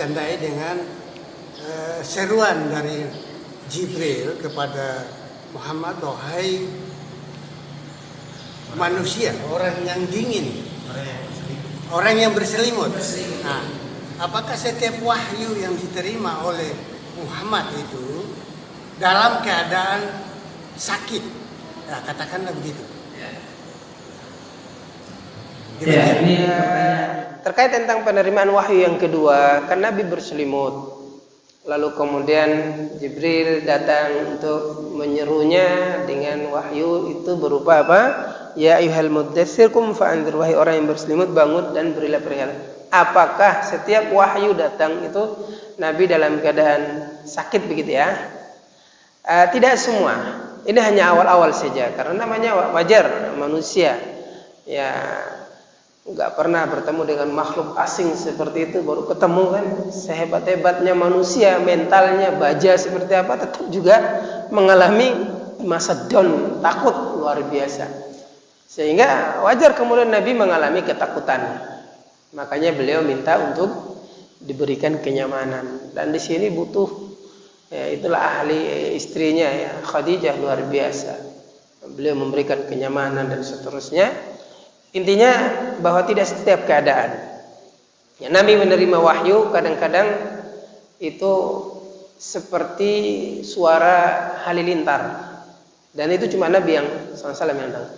ditandai dengan seruan dari Jibril kepada Muhammad, wahai manusia, orang yang dingin, orang yang berselimut. Nah, apakah setiap wahyu yang diterima oleh Muhammad itu dalam keadaan sakit? Nah, katakanlah begitu. Ya, ini terkait tentang penerimaan wahyu yang kedua, kan Nabi berselimut. Lalu kemudian Jibril datang untuk menyerunya dengan wahyu itu berupa apa? Ya ayyuhal muddatsir qum fa'andzir, wahai orang yang berselimut, bangun dan berilah peringatan. Apakah setiap wahyu datang itu Nabi dalam keadaan sakit begitu ya? Tidak semua. Ini hanya awal-awal saja karena namanya wajar manusia. Ya, nggak pernah bertemu dengan makhluk asing seperti itu, baru ketemu kan. Sehebat-hebatnya manusia, mentalnya baja seperti apa, tetap juga mengalami masa down, takut luar biasa. Sehingga wajar kemudian Nabi mengalami ketakutan. Makanya beliau minta untuk diberikan kenyamanan. Dan di sini butuh, ya, itulah ahli istrinya ya, Khadijah, luar biasa. Beliau memberikan kenyamanan dan seterusnya. Intinya bahwa tidak setiap keadaan. Ya, Nabi menerima wahyu kadang-kadang itu seperti suara halilintar. Dan itu cuma Nabi yang SAW yang tahu.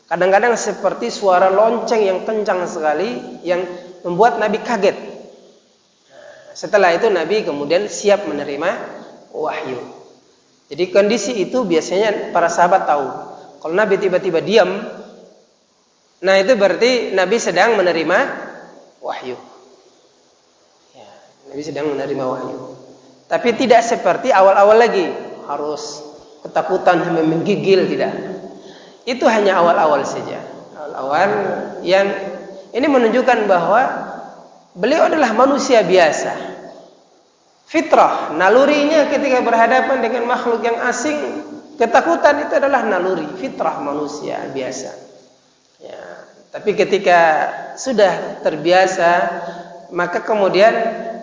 Kadang-kadang seperti suara lonceng yang kencang sekali yang membuat Nabi kaget. Setelah itu Nabi kemudian siap menerima wahyu. Jadi kondisi itu biasanya para sahabat tahu. Kalau Nabi tiba-tiba diam, nah itu berarti Nabi sedang menerima wahyu. Ya, Nabi sedang menerima wahyu. Tapi tidak seperti awal-awal lagi harus ketakutan sampai menggigil, tidak. Itu hanya awal-awal saja. Awal-awal yang ini menunjukkan bahwa beliau adalah manusia biasa. Fitrah, nalurinya ketika berhadapan dengan makhluk yang asing, ketakutan itu adalah naluri, fitrah manusia biasa. Ya, tapi ketika sudah terbiasa, maka kemudian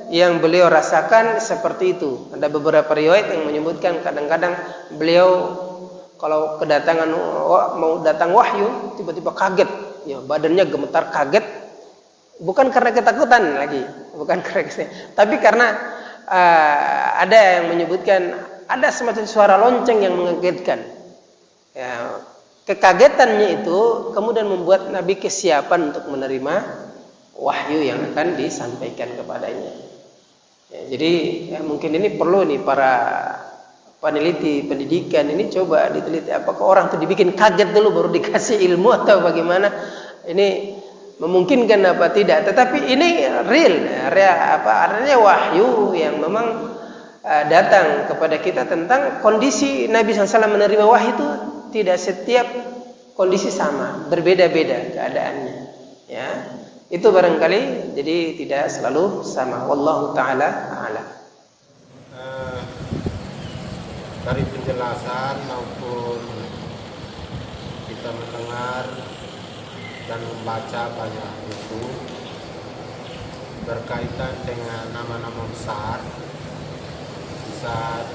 yang beliau rasakan seperti itu. Ada beberapa riwayat yang menyebutkan kadang-kadang beliau kalau kedatangan mau datang wahyu tiba-tiba kaget, ya badannya gemetar kaget, bukan karena ketakutan lagi, bukan karena, tapi karena ada yang menyebutkan ada semacam suara lonceng yang mengagetkan. Ya, kekagetannya itu kemudian membuat Nabi kesiapan untuk menerima wahyu yang akan disampaikan kepadanya. Ya, jadi ya, mungkin ini perlu nih para peneliti pendidikan ini coba diteliti apakah orang itu dibikin kaget dulu baru dikasih ilmu atau bagaimana. Ini memungkinkan apa tidak? Tetapi ini real adanya wahyu yang memang datang kepada kita tentang kondisi Nabi SAW menerima wahyu itu. Tidak setiap kondisi sama, berbeda-beda keadaannya. Ya, itu barangkali jadi tidak selalu sama. Wallahu taala a'lam. Dari penjelasan maupun kita mendengar dan membaca banyak buku berkaitan dengan nama-nama besar di saat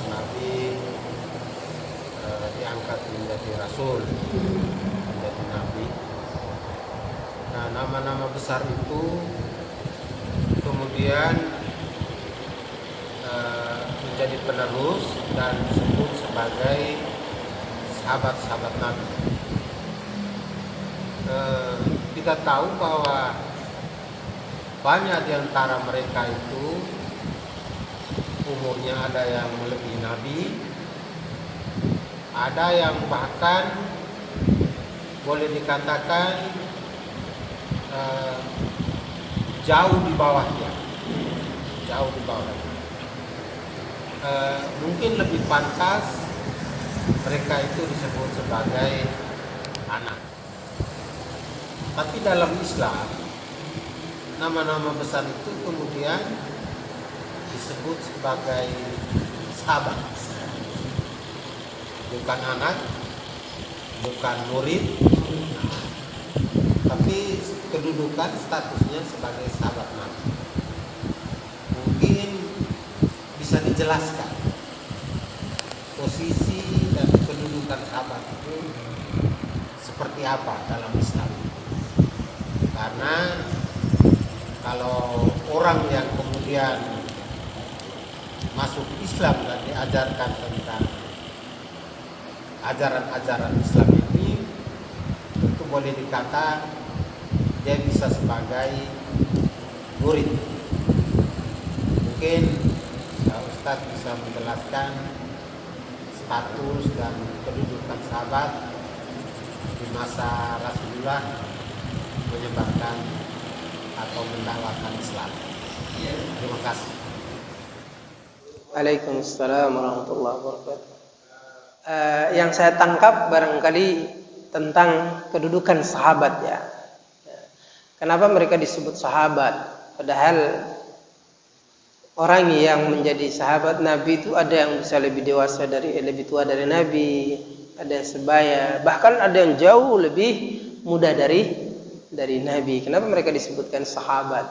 Nabi diangkat menjadi Rasul, menjadi Nabi. Nah, nama-nama besar itu kemudian menjadi penerus dan disebut sebagai sahabat-sahabat Nabi. Kita tahu bahwa banyak di antara mereka itu umurnya ada yang melebihi Nabi, ada yang bahkan boleh dikatakan jauh di bawahnya, jauh di bawahnya. Mungkin lebih pantas mereka itu disebut sebagai anak. Tapi dalam Islam nama-nama besar itu kemudian disebut sebagai sahabat. Bukan anak, bukan murid, tapi kedudukan statusnya sebagai sahabat Nabi. mungkin bisa dijelaskan posisi dan kedudukan sahabat itu seperti apa dalam Islam. Karena kalau orang yang kemudian masuk Islam dan diajarkan tentang ajaran-ajaran Islam ini, itu boleh dikata dia bisa sebagai murid. Mungkin Ustadz bisa menjelaskan status dan kedudukan sahabat di masa Rasulullah menyebarkan atau mendakwakan Islam. Terima kasih. Waalaikumsalam warahmatullahi wabarakatuh. Yang saya tangkap barangkali tentang kedudukan sahabat ya. Kenapa mereka disebut sahabat? Padahal orang yang menjadi sahabat Nabi itu ada yang bisa lebih dewasa lebih tua dari Nabi, ada yang sebaya, bahkan ada yang jauh lebih muda dari Nabi. Kenapa mereka disebutkan sahabat?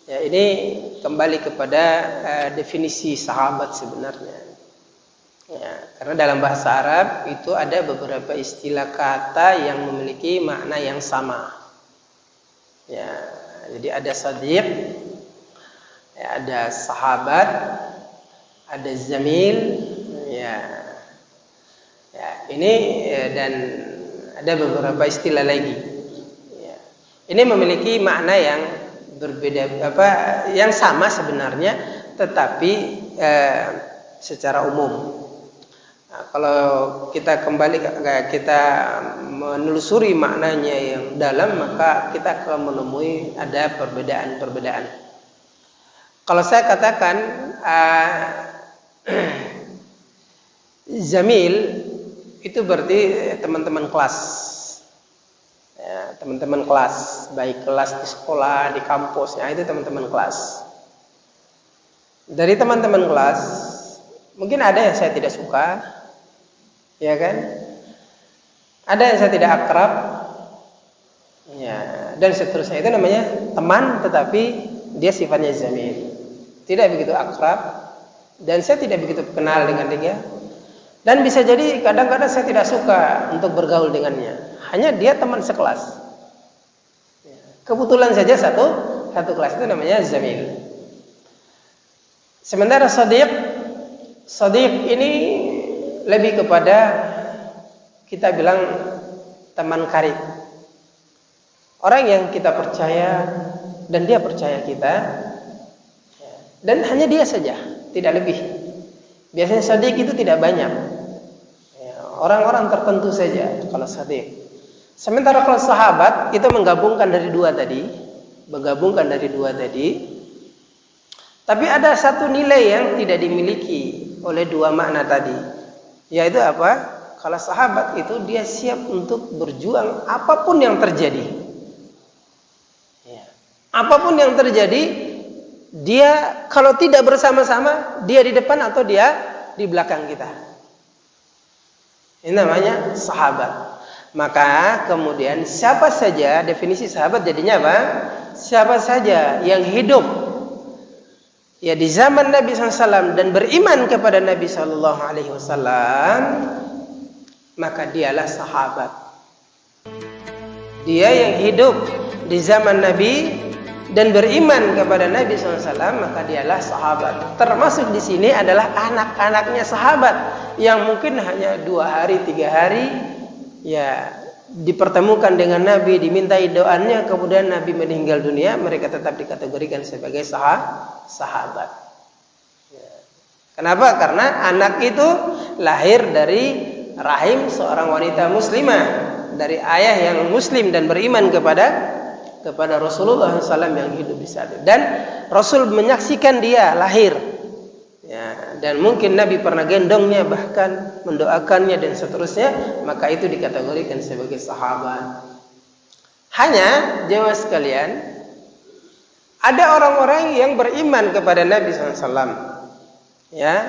Ya, ini kembali kepada definisi sahabat sebenarnya. Ya, karena dalam bahasa Arab itu ada beberapa istilah kata yang memiliki makna yang sama. Ya, jadi ada sadiq, ya, ada sahabat, ada zamil, ya ini dan ada beberapa istilah lagi. Ya, ini memiliki makna yang berbeda, yang sama sebenarnya, tetapi secara umum. Nah, kalau kita menelusuri maknanya yang dalam, maka kita akan menemui ada perbedaan-perbedaan. Kalau saya katakan zamil itu berarti teman-teman kelas, ya, teman-teman kelas, baik kelas di sekolah, di kampus, ya, itu teman-teman kelas. Dari teman-teman kelas, mungkin ada yang saya tidak suka, ya kan? Ada yang saya tidak akrab, ya, dan seterusnya. Itu namanya teman, tetapi dia sifatnya zamil, tidak begitu akrab, dan saya tidak begitu kenal dengan dia. Dan bisa jadi kadang-kadang saya tidak suka untuk bergaul dengannya. Hanya dia teman sekelas. Kebetulan saja satu kelas, itu namanya zamil. Sementara sadiq ini lebih kepada kita bilang teman karib. Orang yang kita percaya dan dia percaya kita, dan hanya dia saja, tidak lebih. Biasanya sadiq itu tidak banyak, orang-orang tertentu saja kalau sadiq. Sementara kalau sahabat itu menggabungkan dari dua tadi, tapi ada satu nilai yang tidak dimiliki oleh dua makna tadi, yaitu apa? Kalau sahabat itu dia siap untuk berjuang apapun yang terjadi, apapun yang terjadi. Dia kalau tidak bersama-sama, dia di depan atau dia di belakang kita. Ini namanya sahabat. Maka kemudian siapa saja, definisi sahabat jadinya apa? Siapa saja yang hidup ya di zaman Nabi SAW dan beriman kepada Nabi SAW, maka dialah sahabat. Dia yang hidup di zaman Nabi dan beriman kepada Nabi SAW, maka dialah sahabat. Termasuk di sini adalah anak-anaknya sahabat yang mungkin hanya 2 hari, 3 hari, ya dipertemukan dengan Nabi, dimintai doanya, kemudian Nabi meninggal dunia, mereka tetap dikategorikan sebagai sahabat. Ya. Kenapa? Karena anak itu lahir dari rahim seorang wanita muslimah, dari ayah yang muslim dan beriman kepada Rasulullah SAW yang hidup di saat itu. Dan Rasul menyaksikan dia lahir, ya, dan mungkin Nabi pernah gendongnya, bahkan mendoakannya dan seterusnya, maka itu dikategorikan sebagai sahabat. Hanya jemaah sekalian, ada orang-orang yang beriman kepada Nabi SAW, ya,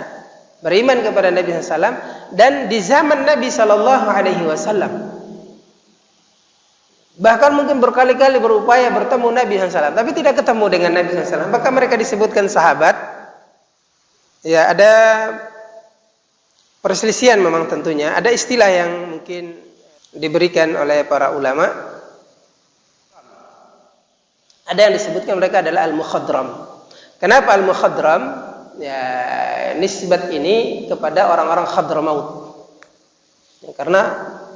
beriman kepada Nabi SAW, dan di zaman Nabi SAW Bahkan mungkin berkali-kali berupaya bertemu Nabi SAW, tapi tidak ketemu dengan Nabi SAW. Maka mereka disebutkan sahabat. Ya, ada perselisihan memang tentunya. Ada istilah yang mungkin diberikan oleh para ulama. Ada yang disebutkan mereka adalah al-mukhadram. Kenapa al-mukhadram? Ya, nisbat ini kepada orang-orang Hadramaut. Ya, karena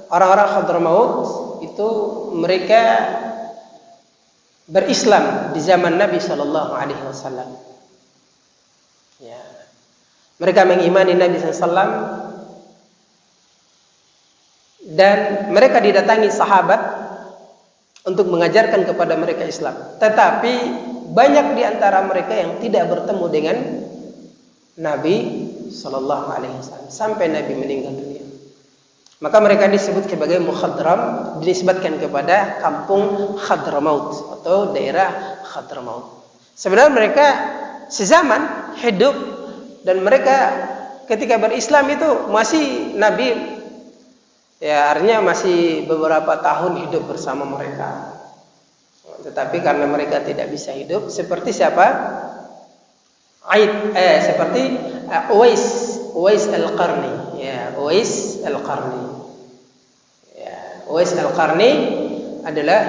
orang-orang Hadramaut itu mereka berislam di zaman Nabi Shallallahu Alaihi Wasallam. Ya, mereka mengimani Nabi SAW dan mereka didatangi sahabat untuk mengajarkan kepada mereka Islam. Tetapi banyak di antara mereka yang tidak bertemu dengan Nabi Shallallahu Alaihi Wasallam sampai Nabi meninggal dunia. Maka mereka disebut sebagai mukhadram, dinisbatkan kepada kampung Hadramaut atau daerah Hadramaut. Sebenarnya mereka sezaman hidup dan mereka ketika berislam itu masih Nabi, ya artinya masih beberapa tahun hidup bersama mereka. Tetapi karena mereka tidak bisa hidup seperti siapa? Seperti Uwais Al-Qarni. Ya, Uwais Al-Qarni. Ya, Uwais Al-Qarni adalah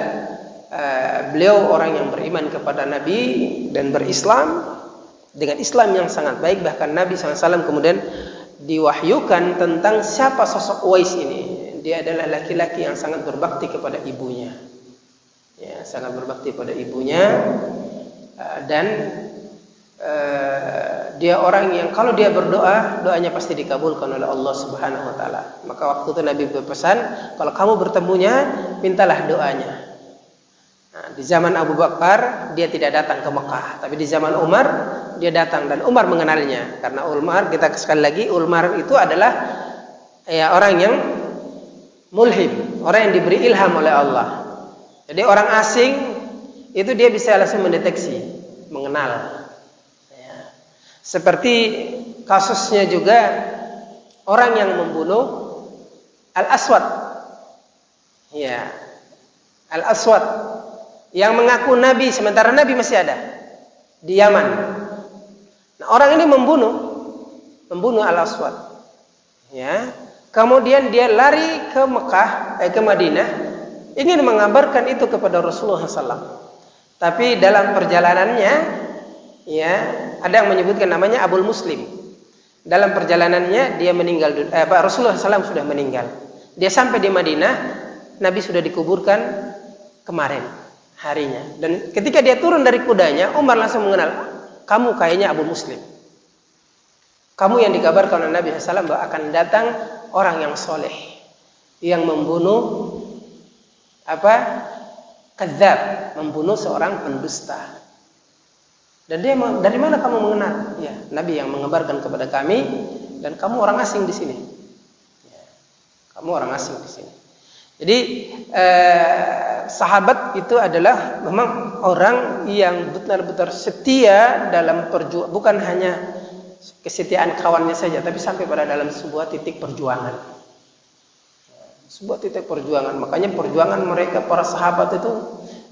beliau orang yang beriman kepada Nabi dan berislam dengan Islam yang sangat baik. Bahkan Nabi SAW kemudian diwahyukan tentang siapa sosok Uwais ini. Dia adalah laki-laki yang sangat berbakti kepada ibunya. Ya, sangat berbakti pada ibunya dan dia orang yang kalau dia berdoa, doanya pasti dikabulkan oleh Allah Subhanahu wa taala. Maka waktu itu Nabi berpesan, kalau kamu bertemunya, mintalah doanya. Nah, di zaman Abu Bakar dia tidak datang ke Mekah, tapi di zaman Umar dia datang dan Umar mengenalnya. Karena Umar, kita sekali lagi, Umar itu adalah ya orang yang mulhim, orang yang diberi ilham oleh Allah. Jadi orang asing itu dia bisa langsung mendeteksi, mengenal. Seperti kasusnya juga orang yang membunuh Al-Aswad. Ya. Al-Aswad yang mengaku Nabi sementara Nabi masih ada di Yaman. Nah, orang ini membunuh Al-Aswad. Ya. Kemudian dia lari ke Mekah, ke Madinah, ingin mengabarkan itu kepada Rasulullah SAW. Tapi dalam perjalanannya, ya, ada yang menyebutkan namanya Abul Muslim. Dalam perjalanannya dia meninggal. Rasulullah SAW sudah meninggal. Dia sampai di Madinah, Nabi sudah dikuburkan kemarin harinya. Dan ketika dia turun dari kudanya, Umar langsung mengenal, kamu kayaknya Abul Muslim. Kamu yang dikabarkan oleh Nabi SAW bahwa akan datang orang yang soleh, yang membunuh kadzab, membunuh seorang pendusta. Dan dia, dari mana kamu mengenal? Ya, Nabi yang mengabarkan kepada kami, dan kamu orang asing di sini. Ya, kamu orang asing di sini. Jadi sahabat itu adalah memang orang yang benar-benar setia dalam perjuangan, bukan hanya kesetiaan kawannya saja, tapi sampai pada dalam sebuah titik perjuangan. Sebuah titik perjuangan. Makanya perjuangan mereka para sahabat itu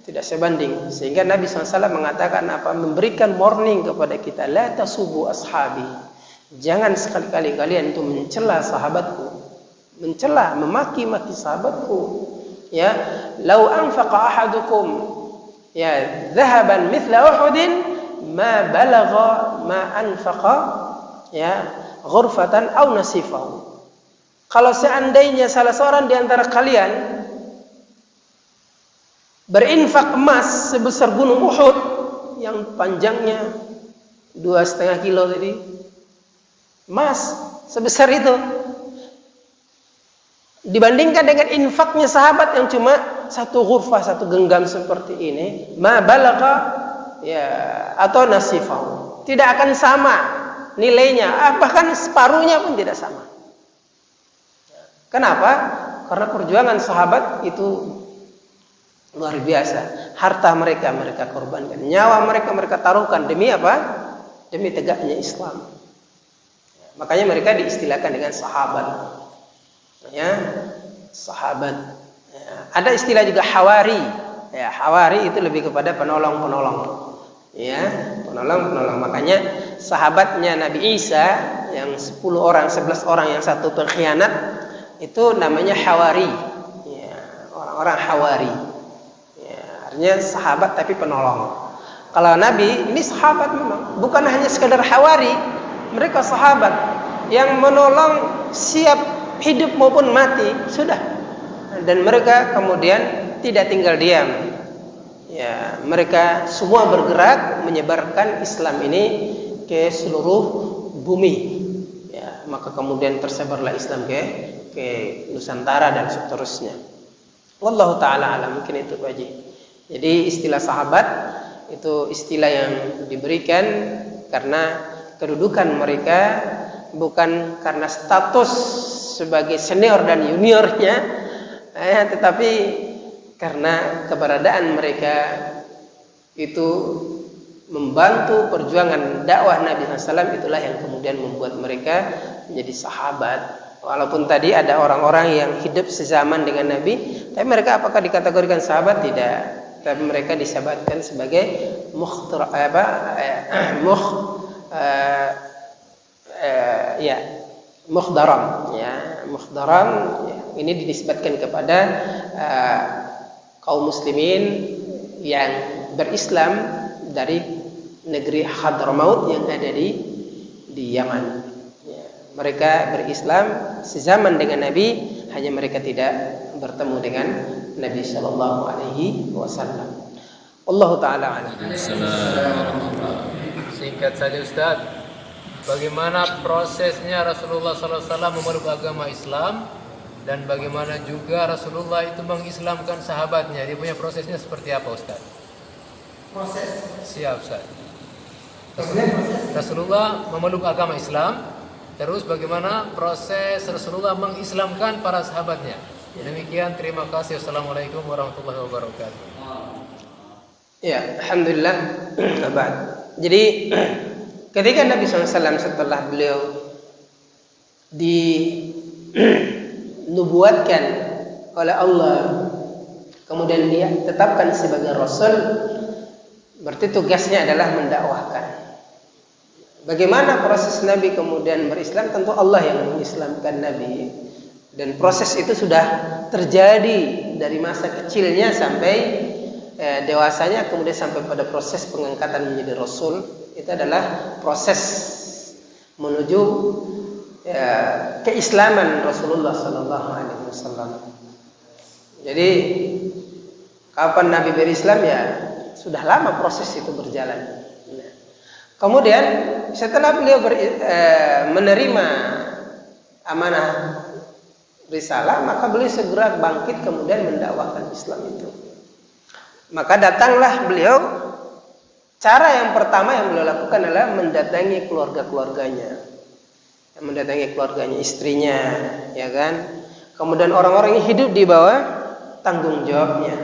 tidak sebanding, sehingga Nabi SAW mengatakan memberikan warning kepada kita, la tasubu ashabi, jangan sekali-kali kalian itu mencela sahabatku, mencela, memaki-maki sahabatku. Ya, lau anfaqa ahadukum ya dhahaban mithla Uhudin ma balagha ma anfaqa ya ghurfatan aw nasifahu. Kalau seandainya salah seorang di antara kalian berinfak emas sebesar gunung Uhud yang panjangnya 2,5 kilo tadi, emas sebesar itu, dibandingkan dengan infaknya sahabat yang cuma satu ghurfah, satu genggam seperti ini, ma balagha ya atau nasifahu, tidak akan sama nilainya, bahkan separuhnya pun tidak sama. Kenapa? Karena perjuangan sahabat itu luar biasa. Harta mereka korbankan, nyawa mereka taruhkan demi apa? Demi tegaknya Islam. Makanya mereka diistilahkan dengan sahabat. Ya, sahabat. Ya. Ada istilah juga hawari. Ya, hawari itu lebih kepada penolong-penolong. Ya, penolong-penolong. Makanya sahabatnya Nabi Isa yang 10 orang, 11 orang yang satu pengkhianat itu namanya hawari. Ya, orang-orang hawari. Ya, artinya sahabat tapi penolong. Kalau Nabi ini sahabat memang, bukan hanya sekedar hawari, mereka sahabat yang menolong siap hidup maupun mati, sudah. Dan mereka kemudian tidak tinggal diam. Ya, mereka semua bergerak menyebarkan Islam ini ke seluruh bumi. Ya, maka kemudian tersebarlah Islam ke Nusantara dan seterusnya. Wallahu taala alam, mungkin itu Pak Haji. Jadi istilah sahabat itu istilah yang diberikan karena kedudukan mereka, bukan karena status sebagai senior dan juniornya, tetapi karena keberadaan mereka itu membantu perjuangan dakwah Nabi SAW, itulah yang kemudian membuat mereka menjadi sahabat. Walaupun tadi ada orang-orang yang hidup sezaman dengan Nabi, tapi mereka apakah dikategorikan sahabat? Tidak. Tapi mereka disebutkan sebagai mukhdaram. Ya, mukhdaram ini dinisbatkan kepada kaum muslimin yang berislam dari negeri Hadramaut yang ada di Yaman. Ya, mereka berislam sezaman dengan Nabi, hanya mereka tidak bertemu dengan Nabi Shallallahu Alaihi Wasallam. Allah Taala alam. Singkat saja Ustaz, bagaimana prosesnya Rasulullah SAW memeluk agama Islam, dan bagaimana juga Rasulullah itu mengislamkan sahabatnya? Dia punya prosesnya seperti apa Ustaz? Proses. Siap Ustaz. Rasulullah memeluk agama Islam, terus bagaimana proses Rasulullah mengislamkan para sahabatnya? Demikian, terima kasih. Assalamualaikum warahmatullahi wabarakatuh. Ya, alhamdulillah. Jadi ketika Nabi SAW setelah beliau dinubuatkan oleh Allah, kemudian dia tetapkan sebagai Rasul, berarti tugasnya adalah mendakwahkan. Bagaimana proses Nabi kemudian berislam? Tentu Allah yang mengislamkan Nabi. Dan proses itu sudah terjadi dari masa kecilnya sampai dewasanya, kemudian sampai pada proses pengangkatan menjadi Rasul. Itu adalah proses menuju keislaman Rasulullah Sallallahu Alaihi Wasallam. Jadi kapan Nabi berislam? Ya sudah lama proses itu berjalan. Kemudian setelah beliau menerima amanah risalah, maka beliau segera bangkit kemudian mendakwahkan Islam itu. Maka datanglah beliau. Cara yang pertama yang beliau lakukan adalah mendatangi keluarga-keluarganya, mendatangi keluarganya, istrinya, ya kan. Kemudian orang-orang yang hidup di bawah tanggung jawabnya.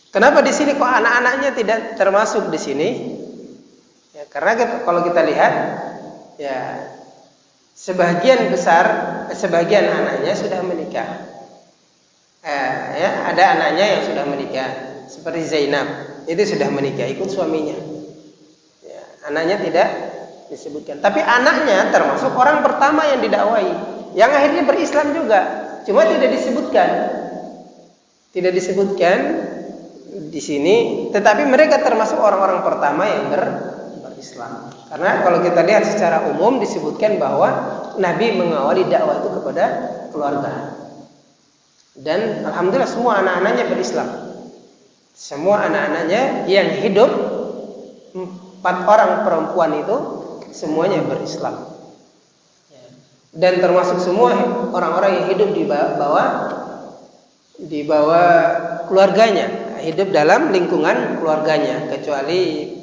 Kenapa di sini kok anak-anaknya tidak termasuk di sini? Ya, karena kalau kita lihat, ya sebagian anaknya sudah menikah. Ya, ada anaknya yang sudah menikah, seperti Zainab, itu sudah menikah ikut suaminya. Ya, anaknya tidak disebutkan, tapi anaknya termasuk orang pertama yang didakwai, yang akhirnya berislam juga, cuma tidak disebutkan di sini. Tetapi mereka termasuk orang-orang pertama yang berislam. Karena kalau kita lihat secara umum disebutkan bahwa Nabi mengawali dakwah itu kepada keluarga. Dan alhamdulillah semua anak-anaknya berislam. Semua anak-anaknya yang hidup, 4 orang perempuan itu semuanya berislam. Dan termasuk semua orang-orang yang hidup di bawah keluarganya, hidup dalam lingkungan keluarganya, kecuali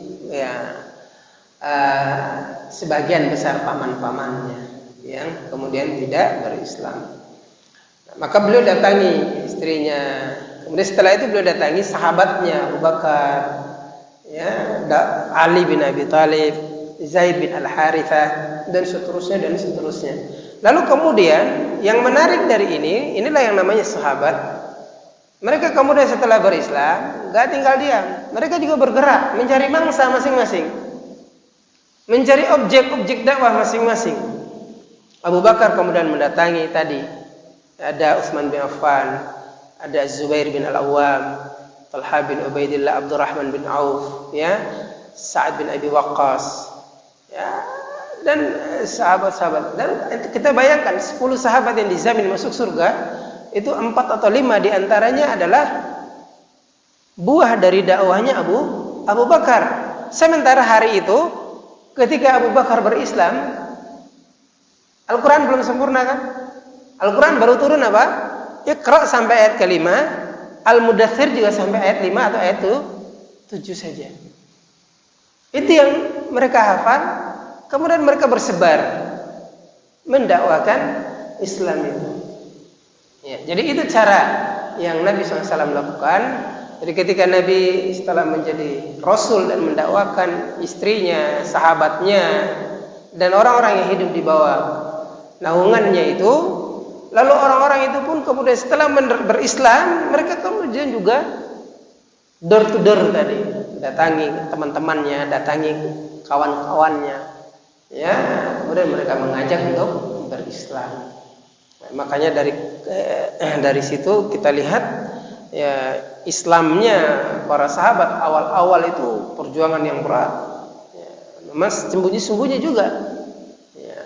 sebagian besar paman-pamannya yang kemudian tidak berislam. Maka beliau datangi istrinya. Kemudian setelah itu beliau datangi sahabatnya, Abu Bakar, ya, Ali bin Abi Thalib, Zaid bin Al-Harithah, dan seterusnya. Lalu kemudian yang menarik dari inilah yang namanya sahabat. Mereka kemudian setelah berislam, gak tinggal diam. Mereka juga bergerak, mencari mangsa masing-masing. Mencari objek-objek dakwah masing-masing. Abu Bakar kemudian mendatangi tadi. Ada Utsman bin Affan, ada Zubair bin Al-Awwam, Talha bin Ubaidillah, Abdurrahman bin Auf, ya, Sa'ad bin Abi Waqqas, ya, dan sahabat-sahabat. Dan kita bayangkan 10 sahabat yang dijamin masuk surga, itu 4 atau 5 diantaranya adalah buah dari dakwahnya Abu Bakar. Sementara hari itu ketika Abu Bakar berislam, Al-Quran belum sempurna kan? Al-Quran baru turun apa? Iqra sampai ayat ke-5, Al-Mudaththir juga sampai ayat 5 atau ayat 7 saja. Itu yang mereka hafal, kemudian mereka bersebar mendakwakan Islam itu. Ya, jadi itu cara yang Nabi SAW lakukan. Jadi ketika Nabi setelah menjadi Rasul dan mendakwakan istrinya, sahabatnya, dan orang-orang yang hidup di bawah naungannya itu, lalu orang-orang itu pun kemudian setelah berislam, mereka kemudian juga door to door tadi, datangi teman-temannya, datangi kawan-kawannya, ya, kemudian mereka mengajak untuk berislam. Makanya dari situ kita lihat, ya, Islamnya para sahabat awal-awal itu perjuangan yang berat, ya, mas sembunyi-sembunyi juga, ya,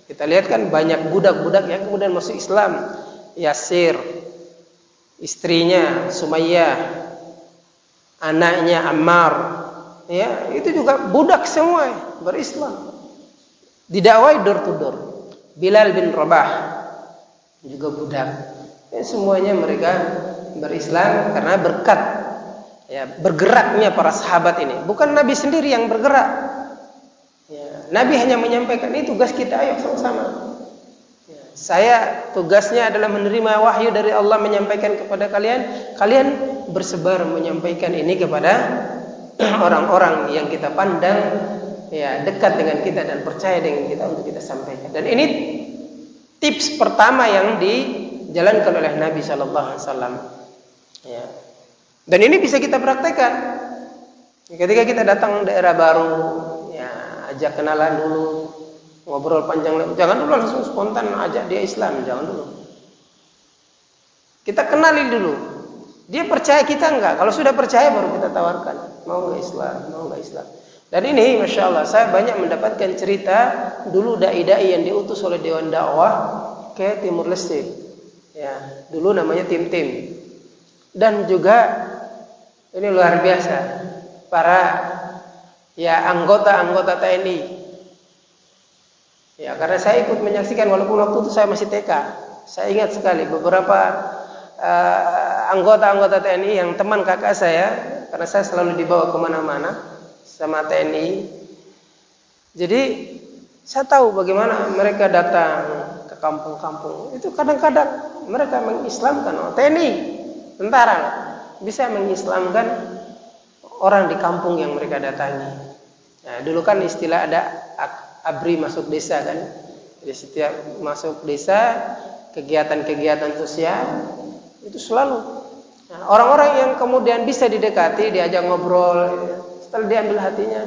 kita lihat kan banyak budak-budak yang kemudian masuk Islam. Yasir, istrinya Sumayyah, anaknya Ammar, ya, itu juga budak semua berislam, didakwai door to door. Bilal bin Rabah juga budak, ya, semuanya mereka berislam karena berkat, ya, bergeraknya para sahabat ini. Bukan Nabi sendiri yang bergerak, ya, Nabi hanya menyampaikan, ini tugas kita, ayo sama-sama, ya, saya tugasnya adalah menerima wahyu dari Allah, menyampaikan kepada kalian, kalian bersebar menyampaikan ini kepada orang-orang yang kita pandang, ya, dekat dengan kita dan percaya dengan kita untuk kita sampaikan. Dan ini tips pertama yang dijalankan oleh Nabi Sallallahu Alaihi Wasallam. Ya. Dan ini bisa kita praktekkan. Ketika kita datang daerah baru, ya, ajak kenalan dulu, ngobrol panjang. Jangan dulu langsung spontan ajak dia Islam, jangan dulu. Kita kenali dulu. Dia percaya kita enggak? Kalau sudah percaya baru kita tawarkan, mau enggak Islam, mau enggak Islam. Dan ini Masya Allah, saya banyak mendapatkan cerita dulu dai-dai yang diutus oleh Dewan Dakwah ke Timur Leste, ya, dulu namanya tim-tim. Dan juga ini luar biasa, para, ya, anggota-anggota TNI, ya, karena saya ikut menyaksikan walaupun waktu itu saya masih TK. Saya ingat sekali beberapa anggota-anggota TNI yang teman kakak saya, karena saya selalu dibawa kemana-mana sama TNI. Jadi saya tahu bagaimana mereka datang ke kampung-kampung. Itu kadang-kadang mereka mengislamkan, TNI, tentara, bisa mengislamkan orang di kampung yang mereka datangi. Nah, dulu kan istilah ada ABRI masuk desa kan. Jadi setiap masuk desa, kegiatan-kegiatan sosial itu selalu. Nah, orang-orang yang kemudian bisa didekati, diajak ngobrol, setelah diambil hatinya,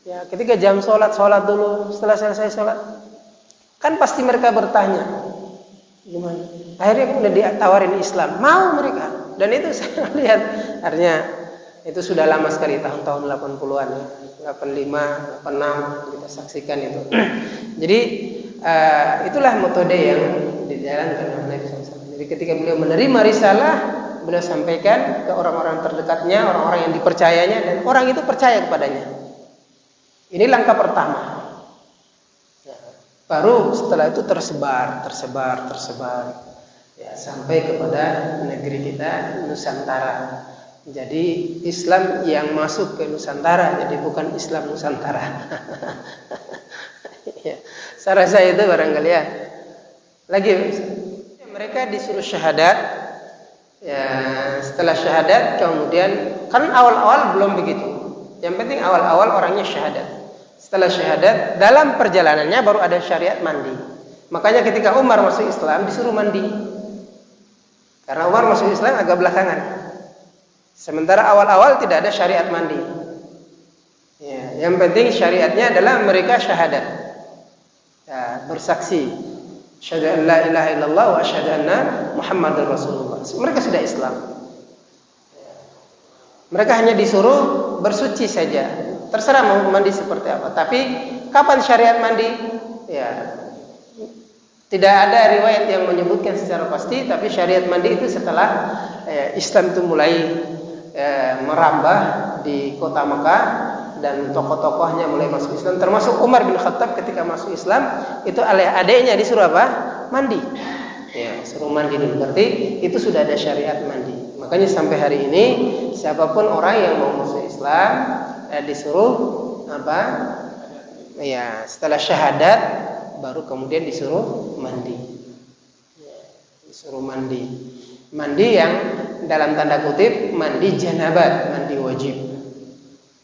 ya, ketika jam sholat dulu, setelah selesai sholat, kan pasti mereka bertanya, gimana? Akhirnya kemudian ditawarin Islam, mau mereka. Dan itu saya lihat, artinya itu sudah lama sekali, tahun-tahun 80-an, ya, 85, 86 kita saksikan itu. Jadi itulah metode yang dijalankan oleh Nabi SAW. Jadi ketika beliau menerima risalah, beliau sampaikan ke orang-orang terdekatnya, orang-orang yang dipercayanya, dan orang itu percaya kepadanya. Ini langkah pertama. Ya, baru setelah itu tersebar, ya, sampai kepada negeri kita Nusantara. Jadi Islam yang masuk ke Nusantara, jadi bukan Islam Nusantara. Ya, saya rasa itu barangkali, ya. Lagi mereka disuruh syahadat. Ya, setelah syahadat kemudian, kan awal-awal belum begitu. Yang penting awal-awal orangnya syahadat. Setelah syahadat, dalam perjalanannya baru ada syariat mandi. Makanya ketika Umar masuk Islam disuruh mandi. Karena Umar masuk Islam agak belakangan. Sementara awal-awal tidak ada syariat mandi. Ya, yang penting syariatnya adalah mereka syahadat. Ya, bersaksi. Asyhadu an la ilaha illallah wa asyhadu anna Muhammadar Rasulullah. Mereka sudah Islam. Mereka hanya disuruh bersuci saja. Terserah mau mandi seperti apa. Tapi kapan syariat mandi? Ya, tidak ada riwayat yang menyebutkan secara pasti. Tapi syariat mandi itu setelah Islam itu mulai merambah di kota Mekah dan tokoh-tokohnya mulai masuk Islam. Termasuk Umar bin Khattab ketika masuk Islam itu adiknya disuruh apa? Mandi. Ya, suruh mandi dulu. Berarti itu sudah ada syariat mandi. Makanya sampai hari ini siapapun orang yang mau masuk Islam disuruh apa? Ya, setelah syahadat baru kemudian disuruh mandi. Ya, disuruh mandi. Mandi yang dalam tanda kutip mandi janabat, mandi wajib.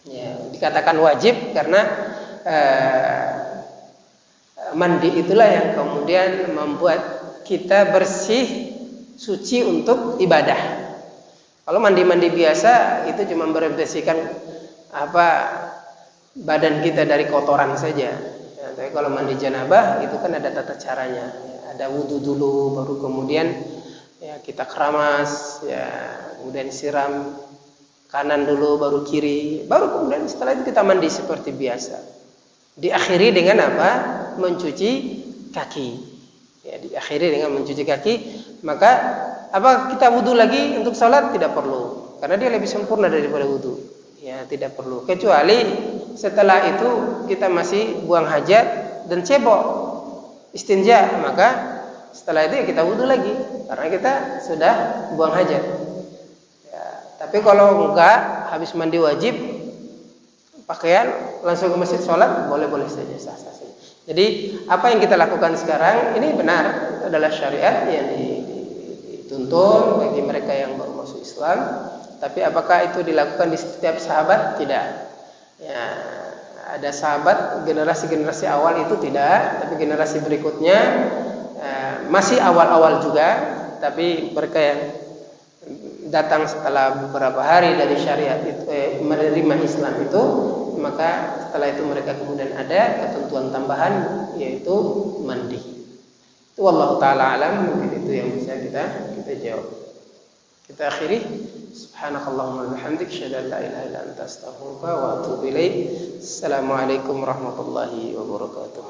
Ya, dikatakan wajib karena mandi itulah yang kemudian membuat kita bersih, suci untuk ibadah. Kalau mandi-mandi biasa itu cuma membersihkan apa badan kita dari kotoran saja. Ya, tapi kalau mandi janabah itu kan ada tata caranya. Ya, ada wudu dulu, baru kemudian ya kita keramas, ya kemudian siram kanan dulu, baru kiri, baru kemudian setelah itu kita mandi seperti biasa. Diakhiri dengan apa? Mencuci kaki. Ya, diakhiri dengan mencuci kaki. Maka apa kita wudu lagi untuk salat? Tidak perlu, karena dia lebih sempurna daripada wudu. Ya, tidak perlu. Kecuali setelah itu kita masih buang hajat dan cebok, istinja, maka setelah itu ya kita wudu lagi, karena kita sudah buang hajat. Ya, tapi kalau enggak, habis mandi wajib, pakaian langsung ke masjid sholat, boleh-boleh saja, sah-sah saja. Jadi apa yang kita lakukan sekarang ini benar, itu adalah syariat yang dituntun bagi mereka yang baru masuk Islam. Tapi apakah itu dilakukan di setiap sahabat? Tidak. Ya, ada sahabat generasi-generasi awal itu tidak, tapi generasi berikutnya masih awal-awal juga, tapi mereka yang datang setelah beberapa hari dari syariat itu menerima Islam itu, maka setelah itu mereka kemudian ada ketentuan tambahan yaitu mandi. Itu wallahu taala alam, mungkin itu yang bisa kita jawab. Kita akhiri. Subhanakallahumma wa bihamdika asyhadu an la ilaha illa anta astaghfiruka wa atubu ilaik. Assalamualaikum warahmatullahi wabarakatuh.